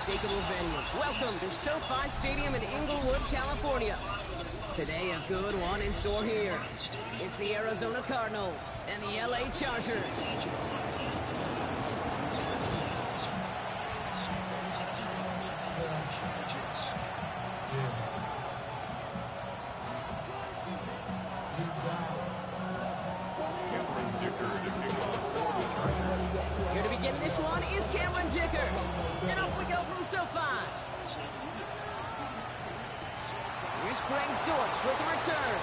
unmistakable venue. Welcome to SoFi Stadium in Inglewood, California. Today, a good one in store here. It's the Arizona Cardinals and the LA Chargers. Here to begin this one is Cameron Dicker. And off we go from SoFi. Here's Greg Dortch with the return.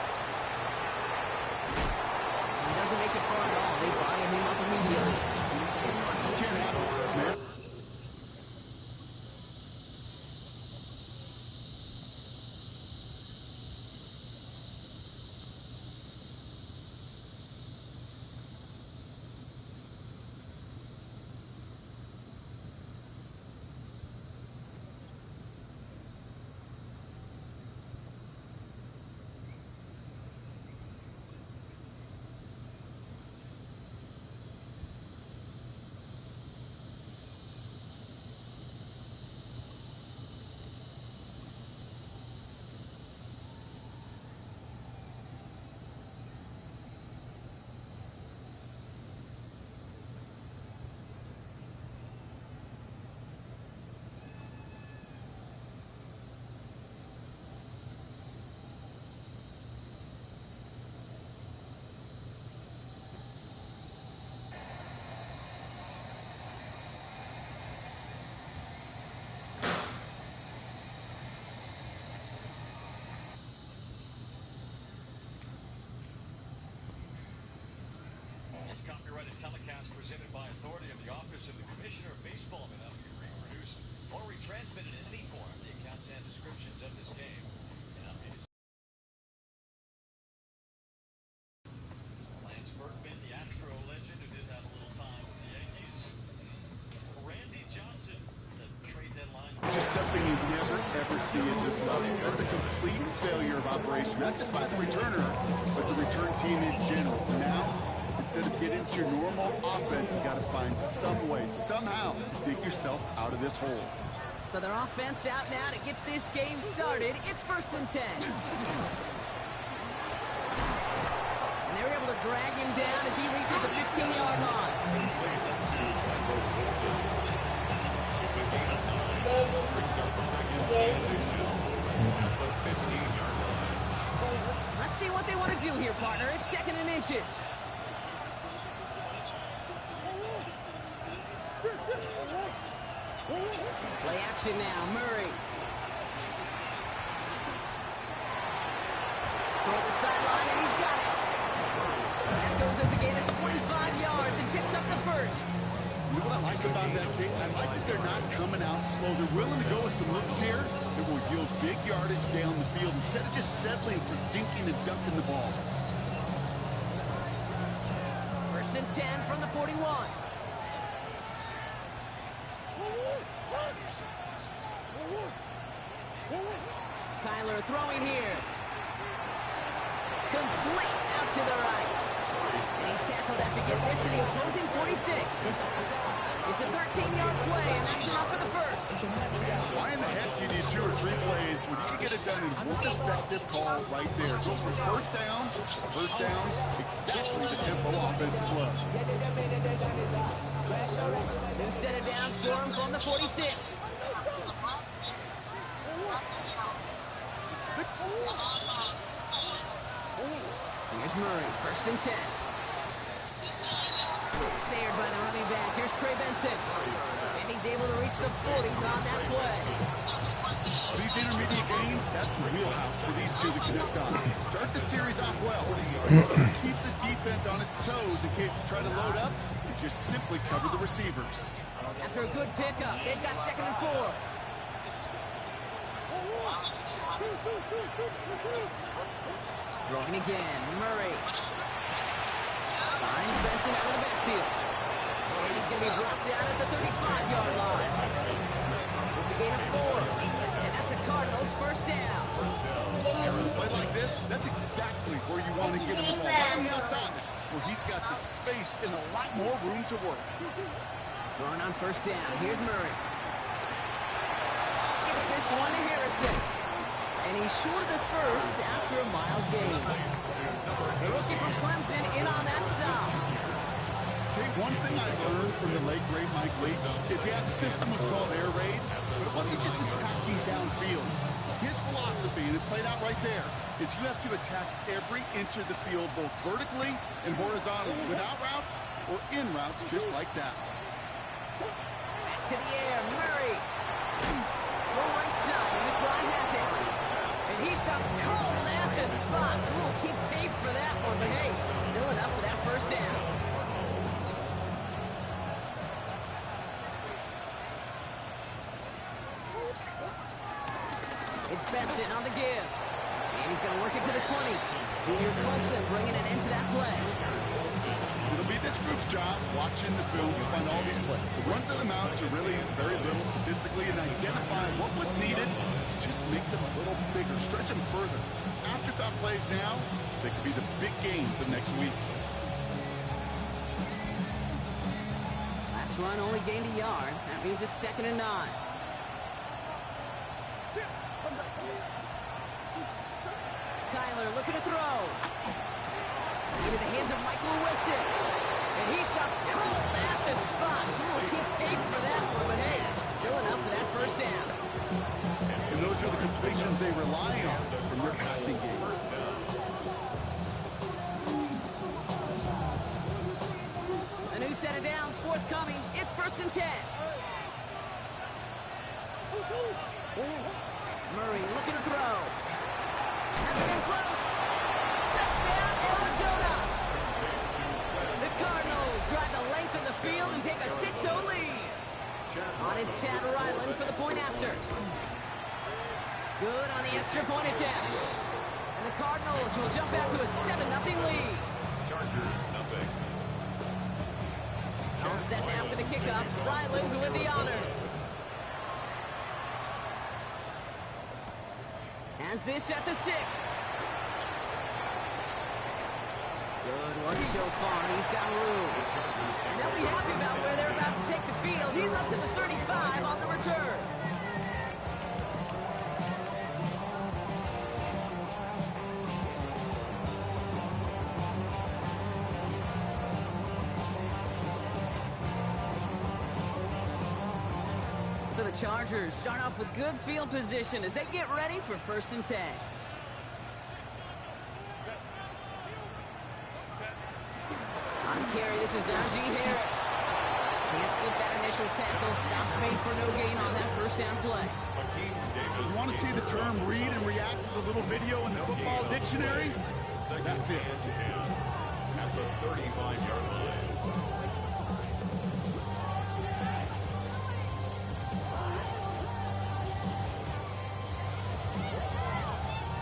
He doesn't make it far at all. They buy him up immediately. This copyrighted telecast presented by authority of the Office of the Commissioner of Baseball may not be reproduced or retransmitted in any form. The accounts and descriptions of this game cannot be Lance Berkman, the Astro legend who did have a little time with the Yankees. Randy Johnson, the trade deadline. It's just something you never, ever see at this level. That's a complete failure of operation, not just by the returner, but the return team in general. Now, instead of getting into your normal offense, you got to find some way, somehow, to dig yourself out of this hole. So their offense out now to get this game started. It's 1st and 10. And they were able to drag him down as he reaches the 15-yard line. Let's see what they want to do here, partner. It's 2nd and inches. Play action now, Murray. Toward the sideline, and he's got it. That goes as a gain of 25 yards and picks up the first. You know what I like about that kick? I like that they're not coming out slow. They're willing to go with some looks here that will yield big yardage down the field instead of just settling for dinking and dunking the ball. 1st and 10 from the 41. Kyler throwing here. Complete out to the right. And he's tackled after getting this to the opposing 46. It's a 13-yard play, and that's enough for the first. Why in the heck do you need 2 or 3 plays when you can get it done in one effective call right there? Go from first down, exactly the tempo offense as well. 2 set of downs for him from the 46. Here's Murray, 1st and 10. Snared by the running back. Here's Trey Benson. And he's able to reach the 40 on that play. These intermediate gains, that's the wheelhouse for these two to connect on. Start the series off well. Keeps the defense on its toes in case they try to load up and just simply cover the receivers. After a good pickup, they've got 2nd and 4. Throwing again, Murray. Finds Benson out of the backfield. And he's going to be brought down at the 35-yard line. It's a gain of 4. And that's a Cardinals 1st down. A play like this, that's exactly where you want to get him the ball. Right on the outside, where he's got the space and a lot more room to work. Throwing on 1st down. Here's Murray. He's short of the first after a mild gain. The rookie from Clemson in on that stop. Okay, one thing I learned from the late great Mike Leach is the system was called air raid, but it wasn't just attacking downfield. His philosophy, and it played out right there, is you have to attack every inch of the field, both vertically and horizontally, without routes or in routes, just like that. Back to the air, Murray. Go right side, and McBride has it. And he stopped cold at the spot. We'll keep paid for that one, but hey, still enough for that first down. It's Benson on the give. And he's going to work it to the 20. Junior Colson bringing it into that play. It'll be this group's job watching the film to find all these plays. The runs of the mounts are really very little statistically, and identify what was needed to just make them a little bigger, stretch them further. Afterthought plays now, they could be the big gains of next week. Last run only gained a yard. That means it's 2nd and 9. Kyler looking to throw. Into the hands of Michael Wilson. And he stopped cold at the spot. We will keep paid for that one, but hey, still enough for that first down. And those are the completions they rely on from their passing game. A new set of downs forthcoming. It's 1st and 10. Murray looking to throw. Has it in close. Touchdown, Arizona. The Cardinals drive the length of the field and take a 6-0 lead. On is Chad Ryland for the point after. Good on the extra point attempt. And the Cardinals will jump out to a 7-0 lead. Chargers, nothing. All set now for the kickoff. Ryland with the honors. Has this at the 6. Good work so far. He's got room. And they'll be happy about where they're about to take the field. He's up to the 35 on the return. So the Chargers start off with good field position as they get ready for 1st and 10. On the carry, this is Najee Harris. Can't slip that initial tackle. Stops made for no gain on that first down play. You want to see the term read and react to the little video in the football dictionary? That's it. At the 35-yard line.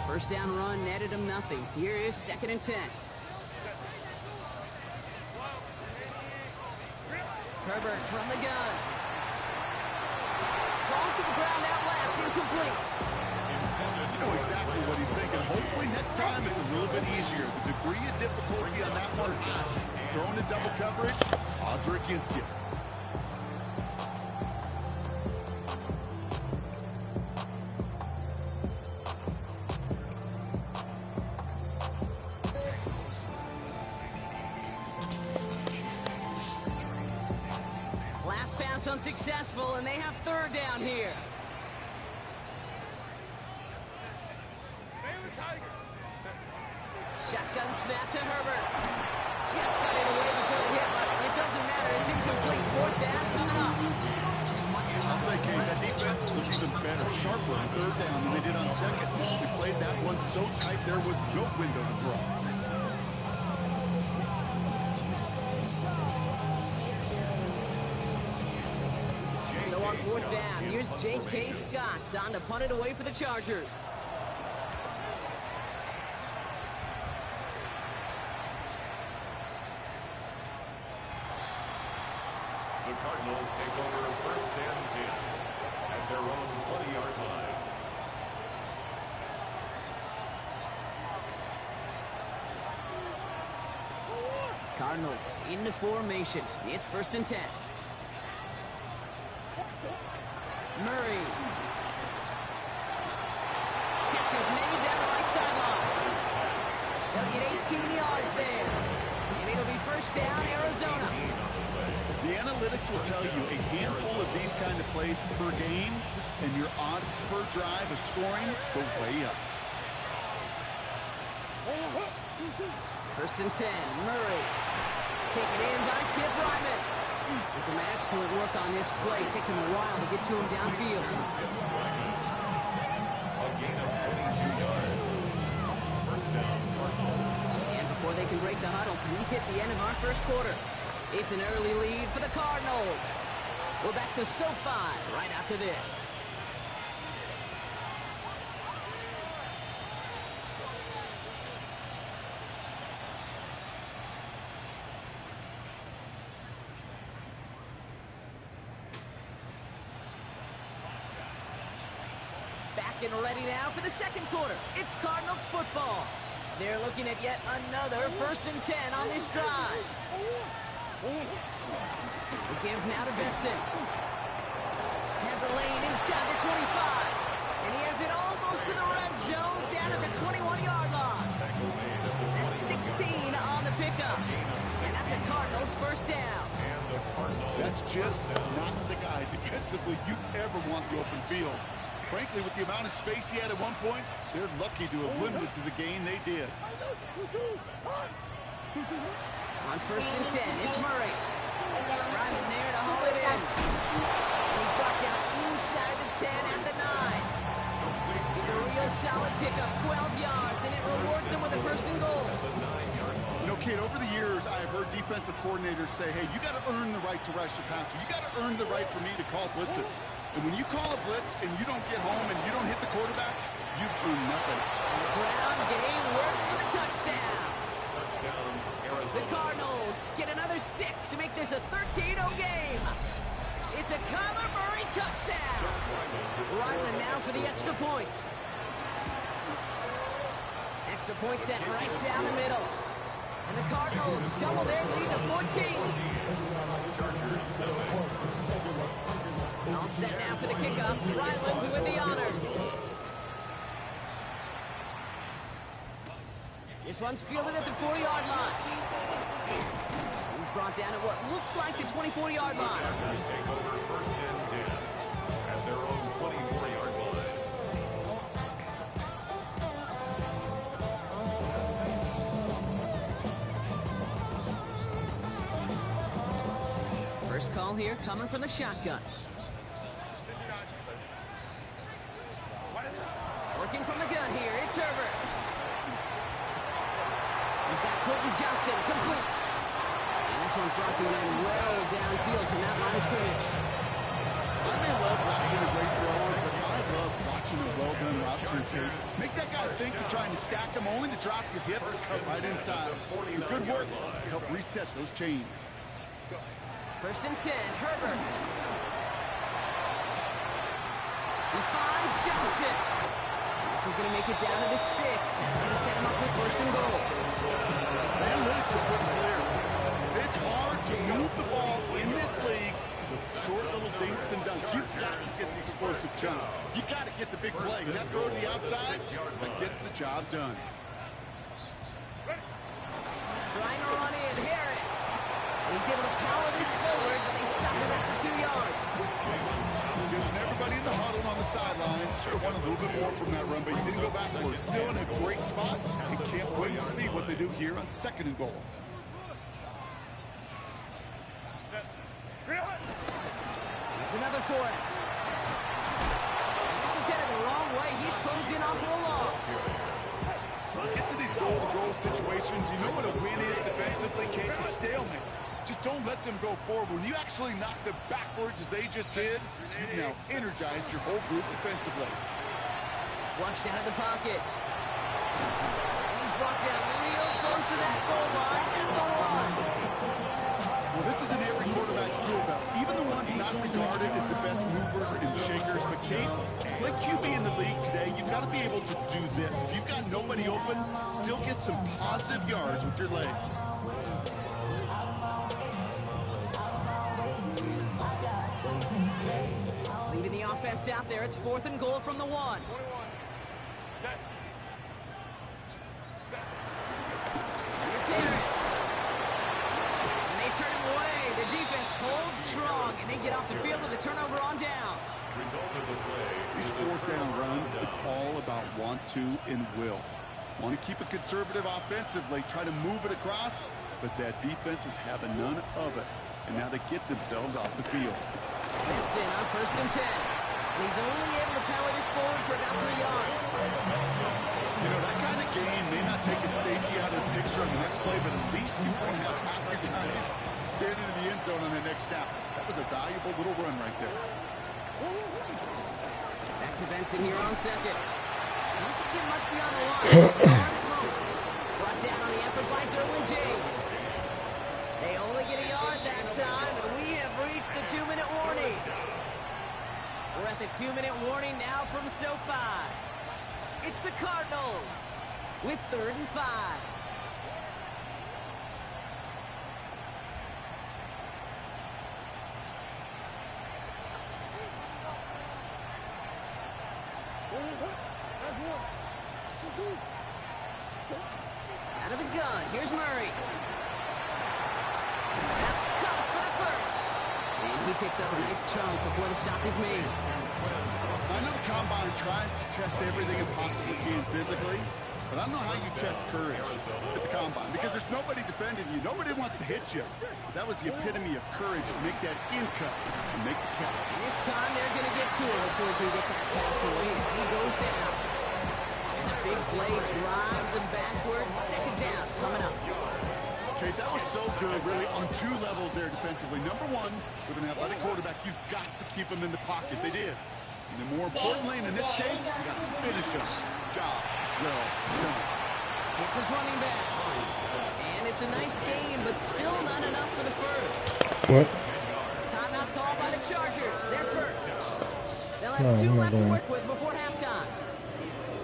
First down run netted him nothing. Here is 2nd and 10. Herbert from the gun. Falls to the ground out left, incomplete. You know exactly what he's thinking. Hopefully next time it's a little bit easier. The degree of difficulty on that one, throwing to double coverage, odds are against you. Last pass unsuccessful, and they have 3rd down here. Shotgun snap to Herbert. Just got it away before the hit, but it doesn't matter. It's incomplete. 4th down coming up. I'll say, Kate, that defense was even better, sharper on 3rd down than they did on 2nd. They played that one so tight there was no window to throw. So on 4th down, here's J.K. Scott on to punt it away for the Chargers. The Cardinals take over 1st and 10 at their own 20-yard line. Cardinals into formation. It's 1st and 10. Murray. Catches made. analytics will tell you a handful of these kind of plays per game, and your odds per drive of scoring go way up. First and 10, Murray. Taken in by Tip Ryman. And some excellent work on this play. It takes him a while to get to him downfield. And before they can break the huddle, we've hit the end of our first quarter. It's an early lead for the Cardinals. We're back to SoFi right after this. Back and ready now for the second quarter. It's Cardinals football. They're looking at yet another first and 10 on this drive. The give now to Benson. Has a lane inside the 25. And he has it almost to the red zone down at the 21-yard line. That's 16 on the pickup. And that's a Cardinals first down. That's just not the guy defensively you ever want the open field. Frankly, with the amount of space he had at one point, they're lucky to have limited to the gain they did. On first and 10, it's Murray. Ryman there to haul it in. And he's brought down inside the 10 at the 9. It's a real solid pickup, 12 yards, and it rewards him with a first and goal. You know, Kate, over the years, I've heard defensive coordinators say, hey, you got to earn the right to rush your passer. You got to earn the right for me to call blitzes. And when you call a blitz and you don't get home and you don't hit the quarterback, you've earned nothing. And the ground game works for the touchdown. The Cardinals get another 6 to make this a 13-0 game. It's a Kyler Murray touchdown. Ryland now for the extra point. Extra point set right down the middle. And the Cardinals double their lead to 14. All set now for the kickoff. Ryland with the honors. This one's fielded at the 4-yard line. He's brought down at what looks like the 24-yard line. Take over first and 10 at their own 24-yard line. First call here coming from the shotgun. Working from the gun here, it's Herbert. He's got Quentin Johnson complete. And this one's brought to an end well downfield from that line of scrimmage. I may love watching a great thrower, but I love watching a well-done route to Kate. Make that guy think you're trying to stack him only to drop your hips and cut right inside. Some good work to help reset those chains. First and 10, Herbert. He finds Johnson. This is going to make it down to the 6. That's going to set him up with first and goal. The analytics are pretty clear. It's hard to move the ball in this league with short little dinks and dunks. You've got to get the explosive jump. You've got to get the big play. And that throw to the outside, that gets the job done. Trying to run in, Harris. And he's able to power this forward, but they stop him after 2 yards. Just everybody in the huddle on the sidelines. Should have won a little bit more from that run, but he didn't go backwards. Still in a great spot. And can't wait to see what they do here on second and goal. Here's another for him. This is headed the wrong way. He's closed in off of a loss. Get to these goal-to-goal situations. You know what a win is defensively, Kate? A stalemate. Just don't let them go forward. When you actually knock them backwards as they just did, you've now energized your whole group defensively. Flushed out of the pocket. And he's brought down real close to that goal line at the 1. Well, this is in every quarterback's tool belt. Even the ones not regarded as the best movers and shakers. But Kate, to play QB in the league today, you've got to be able to do this. If you've got nobody open, still get some positive yards with your legs. Leaving the offense out there. It's 4th and goal from the 1. Here's Harris. And they turn him away. The defense holds strong, and they get off the field with a turnover on downs. Result of the play. These fourth down runs, it's all about want to and will. Want to keep it conservative offensively, try to move it across, but that defense was having none of it. And now they get themselves off the field. Benson on 1st and 10. And he's only able to power this forward for about 3 yards. You know, that kind of game may not take a safety out of the picture on the next play, but at least you won't have half your guys standing in the end zone on the next snap. That was a valuable little run right there. Back to Benson here on 2nd. Doesn't get much beyond the line. Most. Brought down on the effort by Derwin James. They only get a yard that time, and we have reached the 2-minute warning. We're at the 2-minute warning now from SoFi. It's the Cardinals with 3rd and 5. Out of the gun, here's Murray. That's caught for the first. And he picks up a nice chunk before the stop is made. I know the Combine tries to test everything it possibly can physically, but I don't know how you test courage at the Combine because there's nobody defending you. Nobody wants to hit you. That was the epitome of courage to make that in cut and make the catch. And this time they're going to get to him before he can get that pass away as he goes down. And the big play drives them backwards. 2nd down coming up. Okay, that was so good, really, on 2 levels there defensively. Number 1, with an athletic quarterback, you've got to keep him in the pocket. They did. And then more importantly, and in this case, you got to finish him. Job well done. It's his running back. And it's a nice gain, but still not enough for the first. What? Timeout called by the Chargers. They're first. They'll have 2 left to work with before halftime.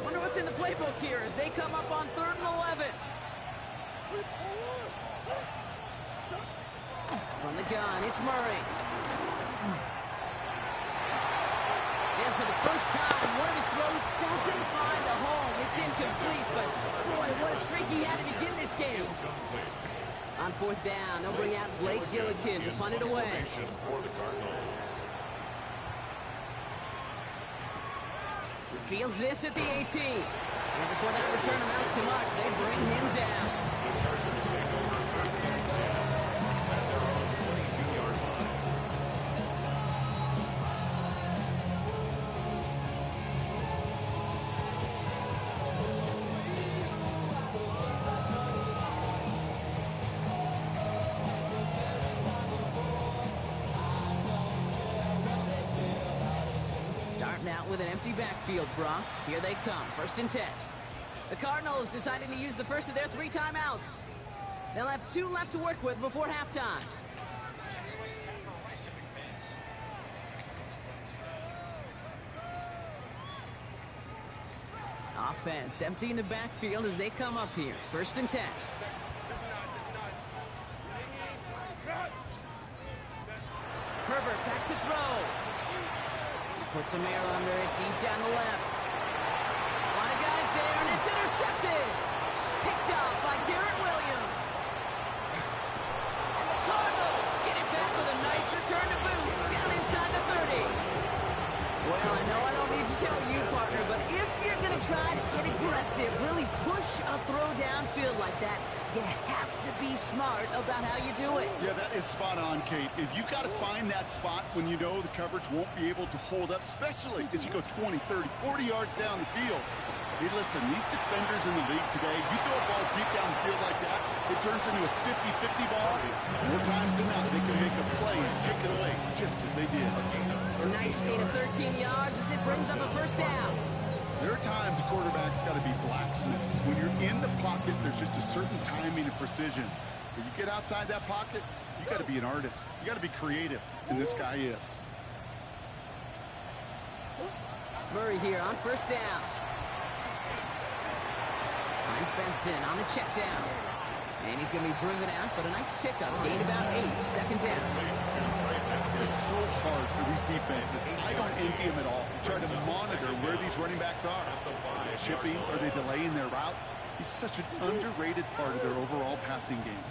Wonder what's in the playbook here as they come up on 3rd and 11. From the gun, it's Murray. And for the first time, one of his throws doesn't find a home. It's incomplete, but boy, what a streak he had to begin this game. On 4th down, they'll bring out Blake Gillikin to punt it away. He fields this at the 18. And before that return amounts to much, they bring him down. Starting out with an empty backfield, Brock. Here they come, 1st and 10. The Cardinals deciding to use the first of their 3 timeouts. They'll have 2 left to work with before halftime. Offense emptying the backfield as they come up here, 1st and 10. Herbert back to throw. Puts a mirror under it deep down the left. A lot of guys there, and it's intercepted. Picked up by Garrett Williams. And the Cardinals get it back with a nice return to boots down inside the 30. Well, I know I don't need to tell you, partner, but if you're going to try to get aggressive, really push a throw downfield like that, you have to be smart about how you do it. Yeah, that is spot on, Kate. If you've got to find that spot when you know the coverage won't be able to hold up, especially as you go 20, 30, 40 yards down the field. Hey, listen, these defenders in the league today, you throw a ball deep down the field like that, it turns into a 50-50 ball. More times than not, they can make a play and take it away, just as they did. A nice gain of 13 yards as it brings up a 1st down. There are times a quarterback's got to be blacksmiths. When you're in the pocket, there's just a certain timing and precision. When you get outside that pocket, you got to be an artist. You got to be creative, and this guy is. Murray here on 1st down. Finds Benson on the check down. And he's going to be driven out, but a nice pickup. Gain about 8, 2nd down. It's so hard for these defenses. I don't envy them at all. You try to monitor where these running backs are. Are they chipping? Are they delaying their route? He's such an underrated part of their overall passing game.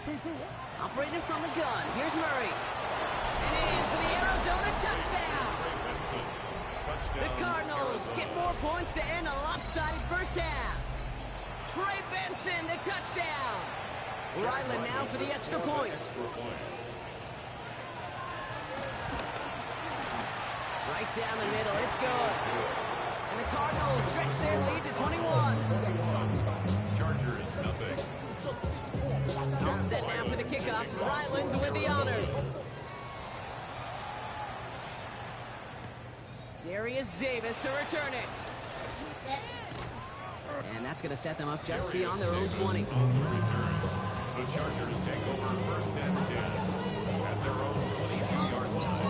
Operating from the gun, here's Murray. And in for the Arizona touchdown. The Cardinals get more points to end a lopsided first half. Trey Benson, the touchdown. Ryland now for the extra point. Right down the middle, it's good. And the Cardinals stretch their lead to 21. Chargers, nothing. All set now for the kickoff. Ryland with the honors. Darius Davis to return it. And that's going to set them up just beyond their own 20. The Chargers take over first and 10 at their own 22-yard line.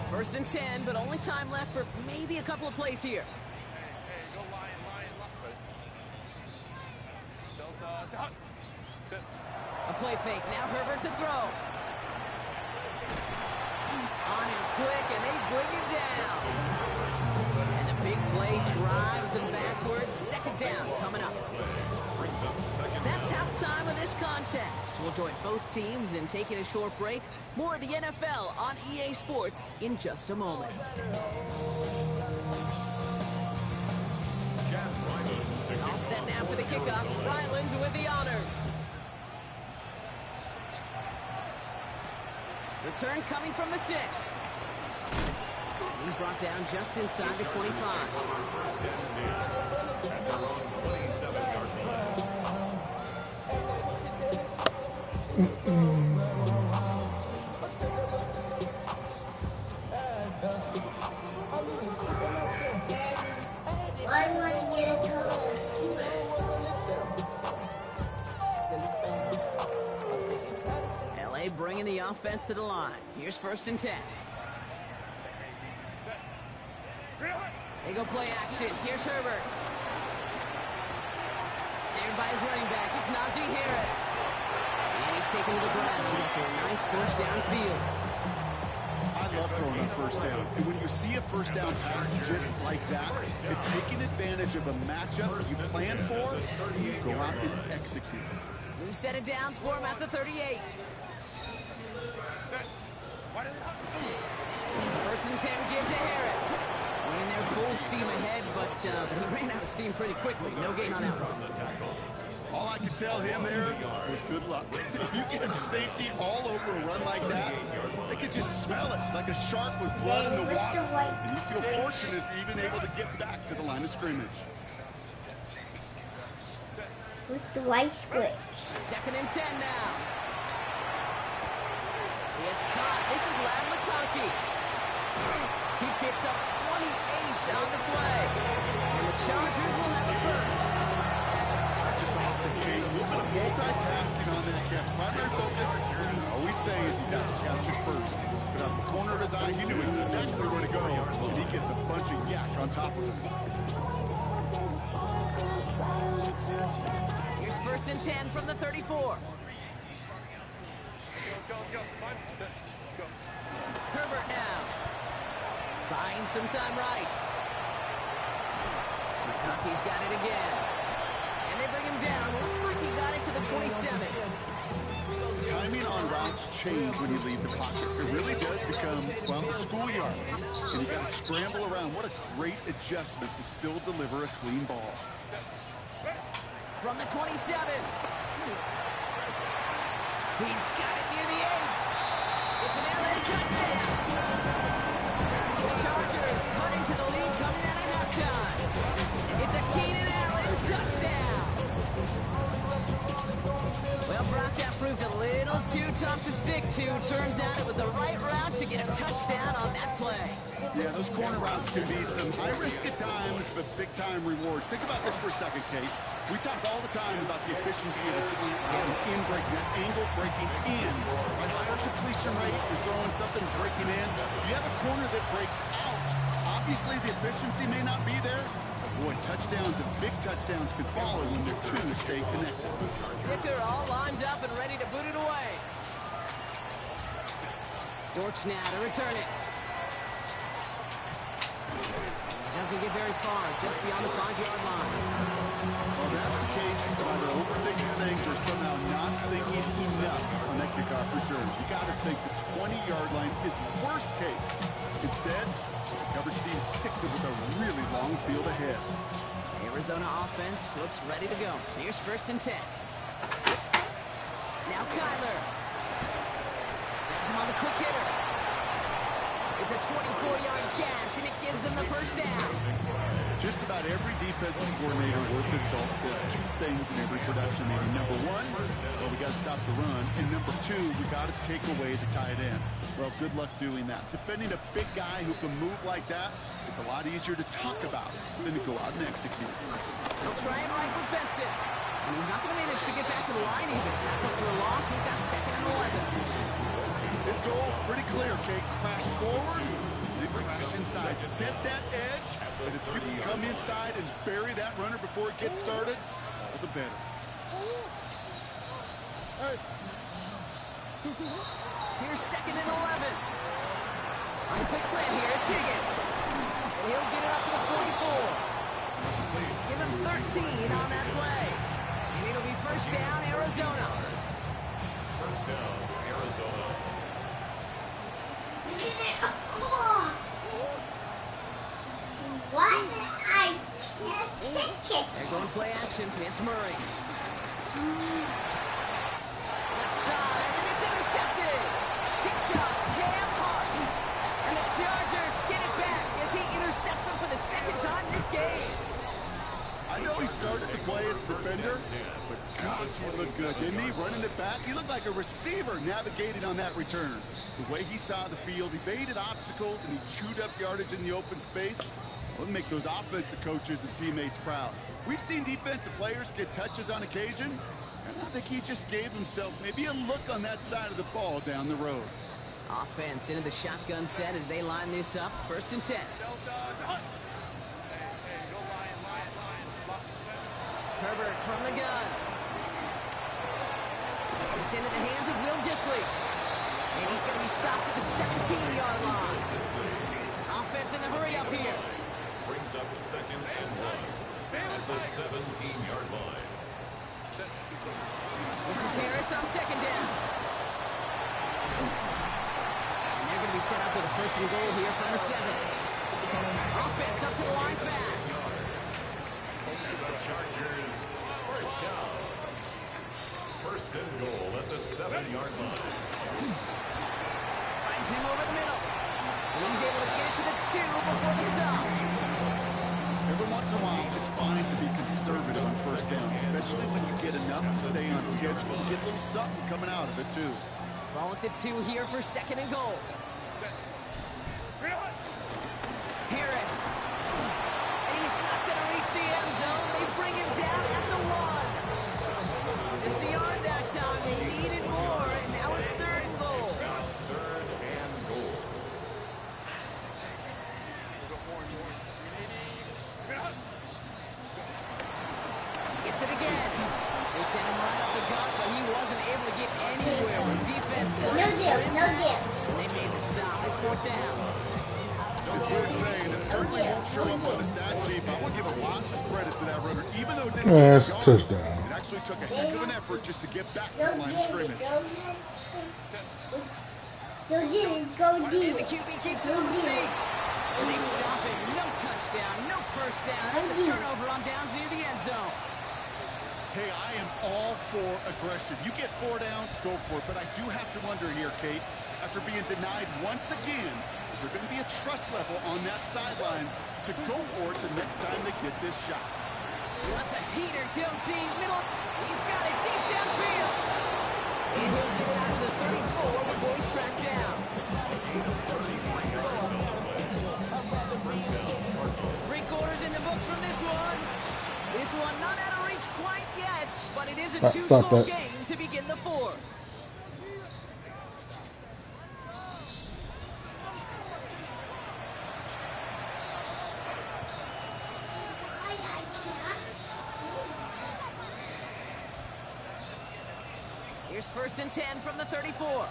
First and 10, but only time left for maybe a couple of plays here. A play fake, now Herbert to throw. On him quick, and they bring him down. And the big play drives them backwards. Second down coming up. That's halftime of this contest. We'll join both teams in taking a short break. More of the NFL on EA Sports in just a moment. All set now for the kickoff. Ryland with the honors. Return coming from the 6. And he's brought down just inside the 25. I want to get a color. LA bringing the offense to the line. Here's first and 10. They go play action. Here's Herbert. Snared by his running back. It's Najee Harris. And he's taken to the ground after a nice push downfield. I love throwing on first down. And when you see a first down pass just like that, it's taking advantage of a matchup you plan for, and you go out and execute. We've set it down for him at the 38. First and 10 give to Harris. Went in there full steam ahead, but he ran out of steam pretty quickly. No gain on that one. All I could tell him there was good luck. You get him safety all over a run like that, they could just smell it like a shark with blood in the water. And you feel fortunate if you're even able to get back to the line of scrimmage. What's the white squid? Second and 10 now. It's caught. This is Ladd McConkey. He picks up 28 on the play. And the Chargers will have it first. That's just awesome, Kate. A little bit of multitasking on that catch. Primary focus, all we say is he got to catch it first. But out of the corner of his eye, he knew exactly where to go. And he gets a bunch of yak on top of it. Here's first and 10 from the 34. Herbert now. Buying some time right. McConkey's got it again. And they bring him down. Looks like he got it to the 27. Timing on routes change when you leave the pocket. It really does become, well, a schoolyard. And you got to scramble around. What a great adjustment to still deliver a clean ball. From the 27. He's got it near the 8. It's an LA touchdown. The Chargers cutting to the lead coming out of halftime. It's a Keenan Allen touchdown. Well, Brock, that proved a little too tough to stick to. Turns out it was the right route to get a touchdown on that play. Yeah, those corner routes can be some high risk at times, but big time rewards. Think about this for a second, Kate. We talk all the time about the efficiency of a slant and in breaking, that angle breaking in. A higher completion rate, you're throwing something breaking in. You have a corner that breaks out. Obviously, the efficiency may not be there, but Boy, touchdowns and big touchdowns can follow when the two stay connected. Dicker all lined up and ready to boot it away. Dortch now to return it. Doesn't get very far, just beyond the 5-yard line. Well, that's the case. Either overthinking things or somehow not thinking enough on that kickoff return. You got to think the 20-yard line is worst case. Instead, the coverage team sticks it with a really long field ahead. Arizona offense looks ready to go. Here's 1st and 10. Now Kyler. That's him on the quick hitter. It's a 24-yard gash, and it gives them the 1st down. Just about every defensive coordinator worth his salt says two things in every production meeting. Number one, well, we got to stop the run. And number two, we got to take away the tight end. Well, good luck doing that. Defending a big guy who can move like that, it's a lot easier to talk about than to go out and execute. They'll try him right with Benson. And he's not going to manage to get back to the line even. Tackle for a loss. We've got 2nd and 11. His goal is pretty clear, Kate. Crash forward, then crash inside. Set that edge, and if you can come inside and bury that runner before it gets started, all the better. Here's 2nd and 11. On the quick slant here, it's Higgins. And he'll get it up to the 44. Give him 13 on that play. And it'll be 1st down, Arizona. 1st down, Arizona. What? I can't think it. They're going play action. It's Murray. Left side, and it's intercepted. Picked up Cam Hart. And the Chargers get it back as he intercepts him for the 2nd time this game. I know he started to play as a defender, but gosh, he looked good, didn't he? Running it back, he looked like a receiver navigating on that return. The way he saw the field, he baited obstacles and he chewed up yardage in the open space. It'll make those offensive coaches and teammates proud. We've seen defensive players get touches on occasion, and I think he just gave himself maybe a look on that side of the ball down the road. Offense into the shotgun set as they line this up. 1st and 10. Herbert from the gun. It's into the hands of Will Dissly. And he's going to be stopped at the 17-yard line. Offense in the hurry up here. Brings up 2nd and 1 at the 17-yard line. This is Harris on 2nd down. And they're going to be set up with a 1st and goal here from the 7. Offense up to the line fast. The Chargers, 1st down. 1st and goal at the 7-yard line. Finds him over the middle. And he's able to get it to the 2 before the stop. Every once in a while, it's fine to be conservative on 1st down, especially when you get enough to stay on schedule. Get a little something coming out of it, too. Ball at the 2 here for 2nd and goal. Harris. And he's not going to reach the end zone. They bring him down at the 1. Just a yard that time. They needed more, and now it's 3rd and goal. 3rd and goal. Gets it again. They sent him right up the gut, but he wasn't able to get anywhere when defense braced for him. And they made the stop. It's 4th down. It's weird saying it certainly won't show up on the stat sheet, but I want to give a lot of credit to that runner. Even though it didn't That's get touchdown. it actually took a heck of an effort just to get back to the line of scrimmage. Go deep. And the QB keeps it on the sneak. And they stop it. No touchdown, no 1st down. That's a turnover on downs near the end zone. Hey, I am all for aggression. You get 4 downs, go for it. But I do have to wonder here, Kate, after being denied once again, is there going to be a trust level on that sidelines to go for it the next time they get this shot? That's a heater, go deep, middle. He's got it deep downfield. And he'll get it out to the 34 before he's tracked down. 3 quarters in the books from this one. This one not out of reach quite yet, but it is a 2-score game to begin the 4th. Bears, 1st and 10 from the 34.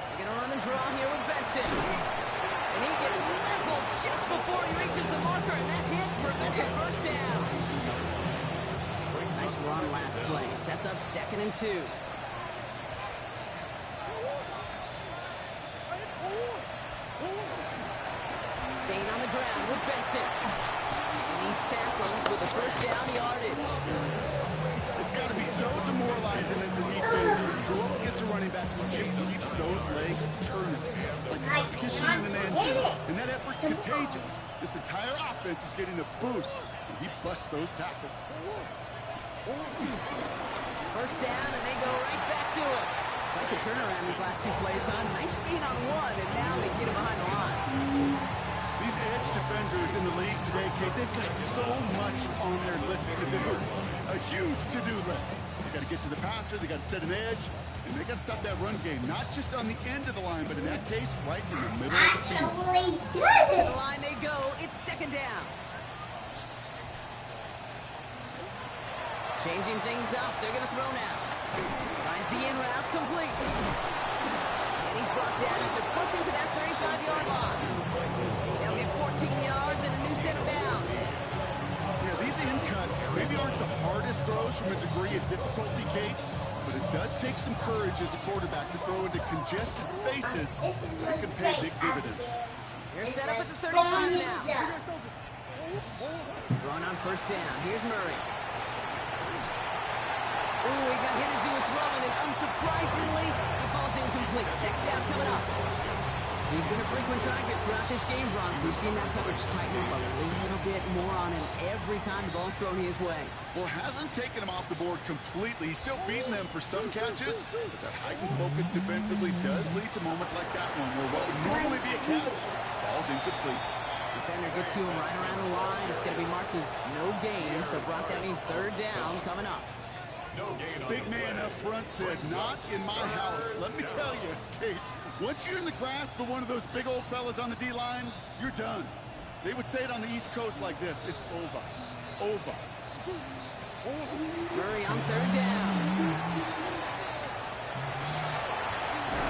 They're going to run and draw here with Benson. And he gets leveled just before he reaches the marker, and that hit prevents a first down. Nice run last play. Sets up 2nd and 2. Staying on the ground with Benson. And he's tackled with a first down yardage. It's got to be so demoralizing as a defense when you go up against a running back who just keeps those legs turning like a piston in an engine. And that effort's contagious. This entire offense is getting a boost, and he busts those tackles. First down, and they go right back to it. Like the turnaround these last 2 plays, huh? Nice gain on 1, and now they get him behind the line. These edge defenders in the league today, Kate, they've got so much on their list to do. A huge to-do list. They got to get to the passer, they got to set an edge, and they got to stop that run game. Not just on the end of the line, but in that case, right in the middle of the field. To the line they go. It's 2nd down. Changing things up. They're going to throw now. Finds the in route complete. And he's brought down after pushing to that 35-yard line. They'll get 14 yards and a new set of downs. Yeah, these in cuts maybe aren't the hardest throws from a degree of difficulty, Kate, but it does take some courage as a quarterback to throw into congested spaces that can pay big dividends. They're set up at the 35 now. Throwing on first down. Here's Murray. Ooh, he got hit as he was throwing, and unsurprisingly, he falls incomplete. 2nd down coming up. He's been a frequent target throughout this game, Ron. We've seen that coverage tighten up a little bit more on him every time the ball's thrown his way. Well, hasn't taken him off the board completely. He's still beating them for some catches, but that heightened focus defensively does lead to moments like that one, where what would normally be a catch falls incomplete. Defender gets to him right around the line. It's going to be marked as no gain, so Brock, that means 3rd down coming up. Big man up front said, not in my house. Let me tell you, Kate, once you're in the grasp of one of those big old fellas on the D-line, you're done. They would say it on the East Coast like this, it's over. Over. Murray on 3rd down.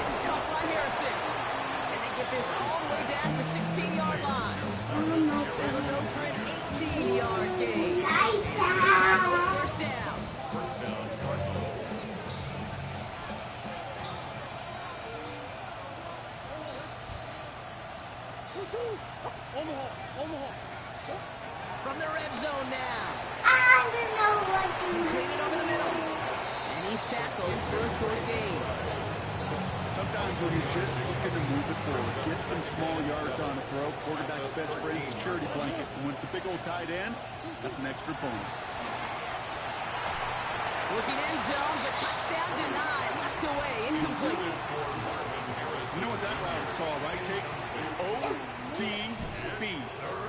It's caught by Harrison. And they get this all the way down to the 16-yard line. That'll go for an 18-yard gain. Cardinals first down. From the red zone now. Clean it over the middle. And he's tackled for a 4th gain. Sometimes when you're just looking to move it forward, get some small yards on a throw, quarterback's best friend, security blanket. And when it's a big old tight end, that's an extra bonus. Looking end zone, but touchdown denied. Knocked away, incomplete. You know what that route is called, right, Kate? OTB.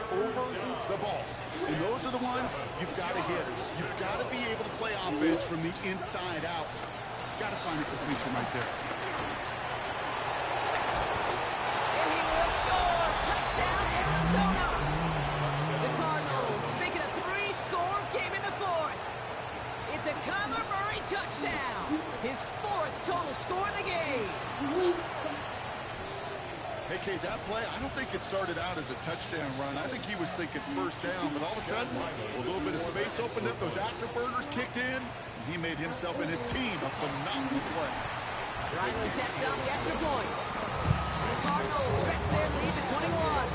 Over the ball. And those are the ones you've got to hit. You've got to be able to play offense from the inside out. Got to find a completion right there. And he will score. Touchdown, Arizona. The Cardinals making a 3-score game in the 4th. It's a Kyler Murray touchdown. His 4th total score in the game. Hey, Kate, that play, I don't think it started out as a touchdown run. I think he was thinking first down, but all of a sudden, a little bit of space opened up, those afterburners kicked in, and he made himself and his team a phenomenal play. Ryland tacks on the extra point. And the Cardinals stretch their lead to 21.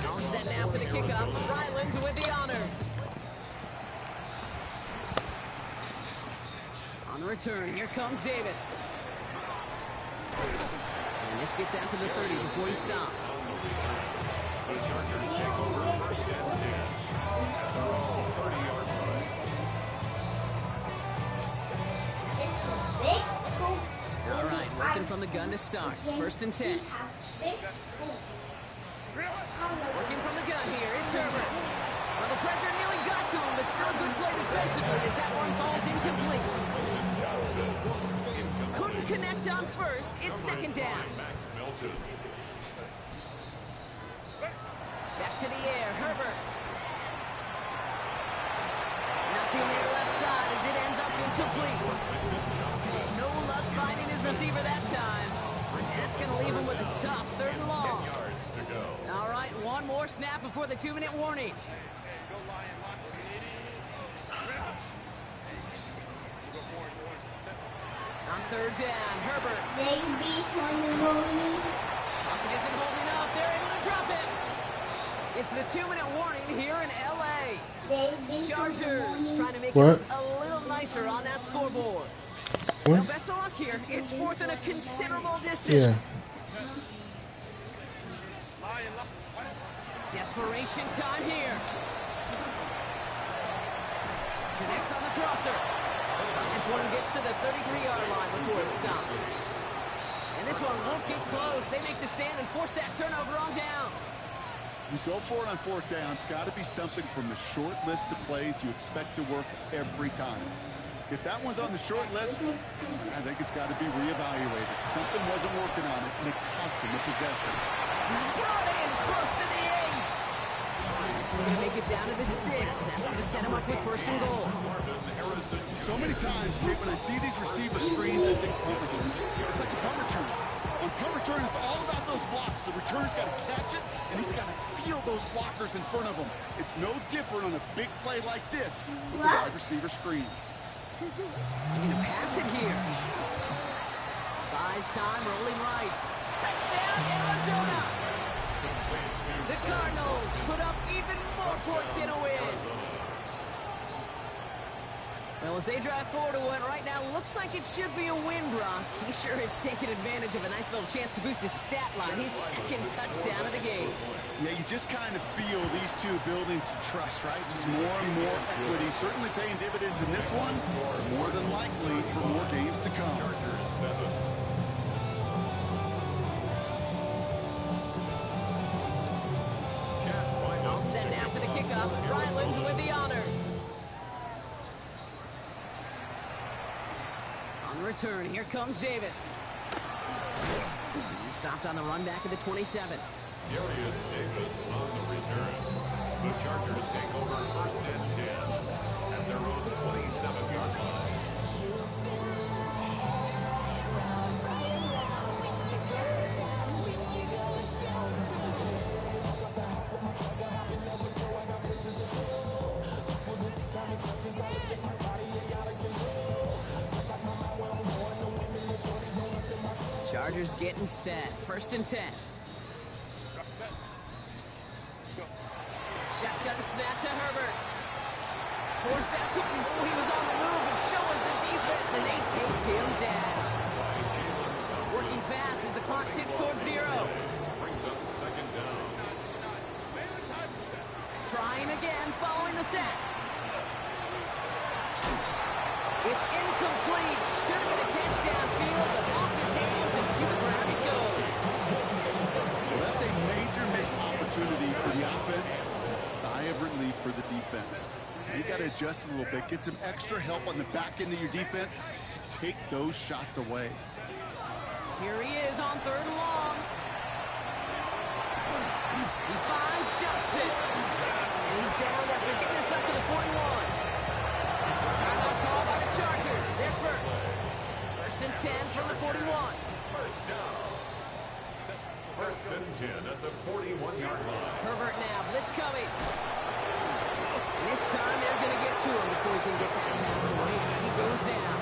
All set now for the kickoff. Ryland with the honors. On the return, here comes Davis. And this gets out to the 30 before he stopped. The Chargers take over 1st and 10. At their own 30-yard line. All right, working from the gun to start. 1st and 10. Working from the gun here, it's Herbert. Well, the pressure nearly got to him, but still a good play defensively as that one falls incomplete. Couldn't Can't connect on first. It's second down. Max Milton. Back to the air. Herbert. Nothing there left side as it ends up incomplete. No luck finding his receiver that time. And that's going to leave him with a tough 3rd and long. 10 yards to go. All right, one more snap before the 2-minute warning. On 3rd down, Herbert. Baby, when you rolling. Pocket isn't holding up. They're able to drop it. It's the 2-minute warning here in L.A. Baby, Chargers trying to make it What? look a little nicer on that scoreboard. What? Well, best of luck here. It's 4th and a considerable distance. Desperation time here. Connects on the crosser. This one gets to the 33-yard line before it's stopped. And this one won't get close. They make the stand and force that turnover on downs. You go for it on 4th down. It's got to be something from the short list of plays you expect to work every time. If that one's on the short list, I think it's got to be reevaluated. Something wasn't working on it, and it cost him the possession. Brought in close to the 8. This is going to make it down to the 6. That's going to set him up with 1st and goal. So many times, Kate, when I see these receiver screens, I think punt return. It's like a punt return. On punt return, it's all about those blocks. The returner's got to catch it, and he's got to feel those blockers in front of him. It's no different on a big play like this with the wide receiver screen. He's going to pass it here. Buys time, rolling right. Touchdown, Arizona! The Cardinals put up even more points in a win. Well, as they drive forward to what right now looks like it should be a win, Brock. He sure has taken advantage of a nice little chance to boost his stat line. His 2nd touchdown of the game. Yeah, you just kind of feel these two building some trust, right? Just more and more equity. Certainly paying dividends in this one. More than likely for more games to come. Chargers 7. All set now for the kickoff. Ryland with the honors. On the return, here comes Davis. He stopped on the run back of the 27. Darius Davis on the return. The Chargers take over 1st and 10 at their own 27-yard line. Chargers getting set. 1st and 10. Shotgun snap to Herbert. Forced out to him. Oh, he was on the move, but so was the defense, and they take him down. Working fast as the clock ticks towards 0. Brings up 2nd down. Trying again, following the sack. It's incomplete. Should have been a catch downfield, but off his hands and to the ground it goes. Well, that's a major missed opportunity for the offense. Sigh of relief for the defense. You got to adjust a little bit. Get some extra help on the back end of your defense to take those shots away. Here he is on 3rd and long. He finds Johnston. And he's down after getting this up to the 41. Timeout call by the Chargers. They're first. 1st and 10 from the 41. 1st down. 1st and 10 at the 41-yard line. Herbert now. Blitz coming. And this time they're going to get to him before he can get that pass away. He goes down.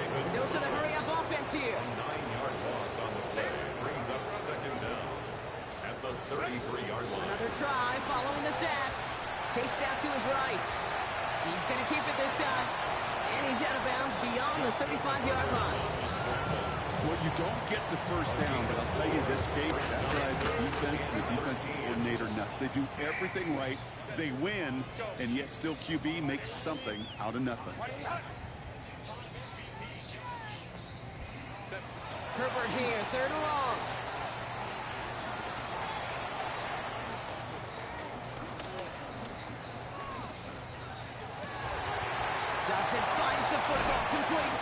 A dose of the hurry-up offense here. 9-yard loss on the play. Brings up 2nd down at the 33-yard line. Another try following the sack. Chased out to his right. He's going to keep it this time. And he's out of bounds beyond the 35-yard line. Well, you don't get the 1st down, but I'll tell you this, Kate, that drives the defense and the defensive coordinator nuts. They do everything right. They win, and yet still QB makes something out of nothing. Herbert here, 3rd and long. Johnson finds the football complete.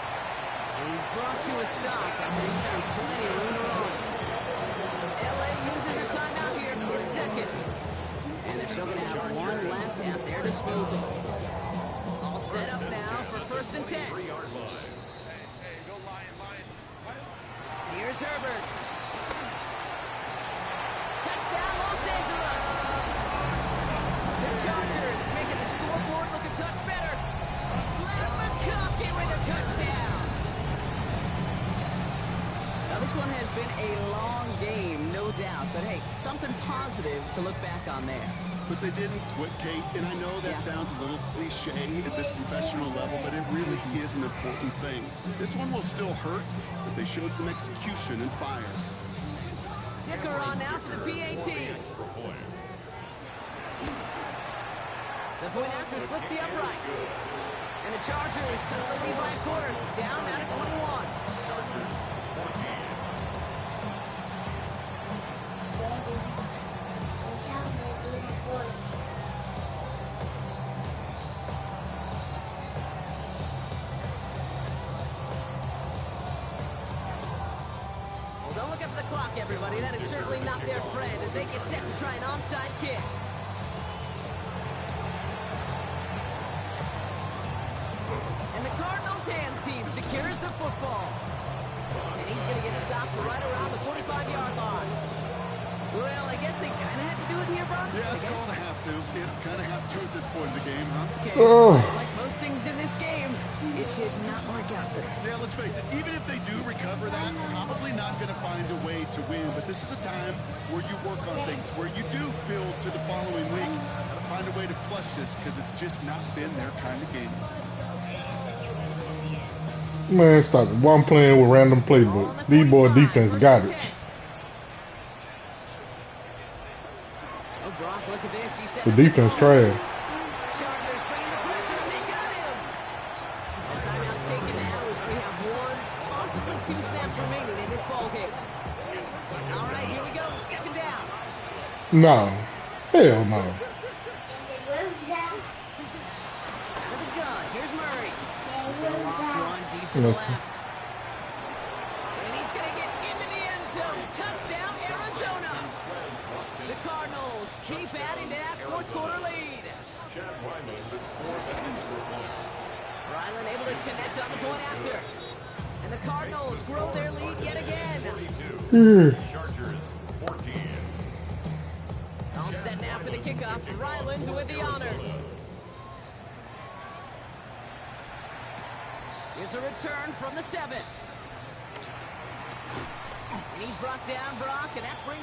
He's brought to a stop after he's found plenty of room to run. LA uses a timeout here. It's second. And they're still going to have one left at their disposal. All set up now for 1st and 10. Here's Herbert. Touchdown, Los Angeles. The Chargers making the scoreboard look a touch better. Glenn McConkey with a touchdown. Now, this one has been a long game, no doubt. But, hey, something positive to look back on there. But they didn't quit, Kate, and I know that sounds a little cliche at this professional level, but it really is an important thing. This one will still hurt, but they showed some execution and fire. Dicker on now for the PAT. The point after splits the uprights. And the Chargers cut the lead by a quarter, down out of 21. Chargers 14. Well, don't look up at the clock, everybody. That is certainly not their friend as they get set to try an onside kick. And the Cardinals hands team secures the football. And he's going to get stopped right around the 45-yard line. Well, I guess they kind of had to do it here, Brock. Yeah, it's going to have to. Yeah, kind of have to at this point in the game, huh? Okay. Like most things in this game, it did not work out for them. Yeah, let's face it, even if they do recover that, probably not going to find a way to win. But this is a time where you work on things, where you do build to the following week. Got to find a way to flush this because it's just not been their kind of game. Man, stop it. Well, I'm playing with random playbook. D-boy defense got it. Brock, look at this. The defense trash. Chargers bringing the pressure, and they got him. The timeout's taken now as we have one, possibly two snaps remaining in this ball game. All right, here we go. 2nd down. No. Hell no. Out of the gun. Here's Murray. He's going to loft one deep to the left. And he's going to get into the end zone. Touchdown, Arizona. The Cardinals keep adding to that 4th quarter lead. Chad Ryland with 4 extra points. Ryland able to connect on the point after. And the Cardinals grow their lead yet again. 42. Chargers 14. All set now for the kickoff. Ryland with the honors. Here's a return from the 7. And he's brought down, Brock, and that brings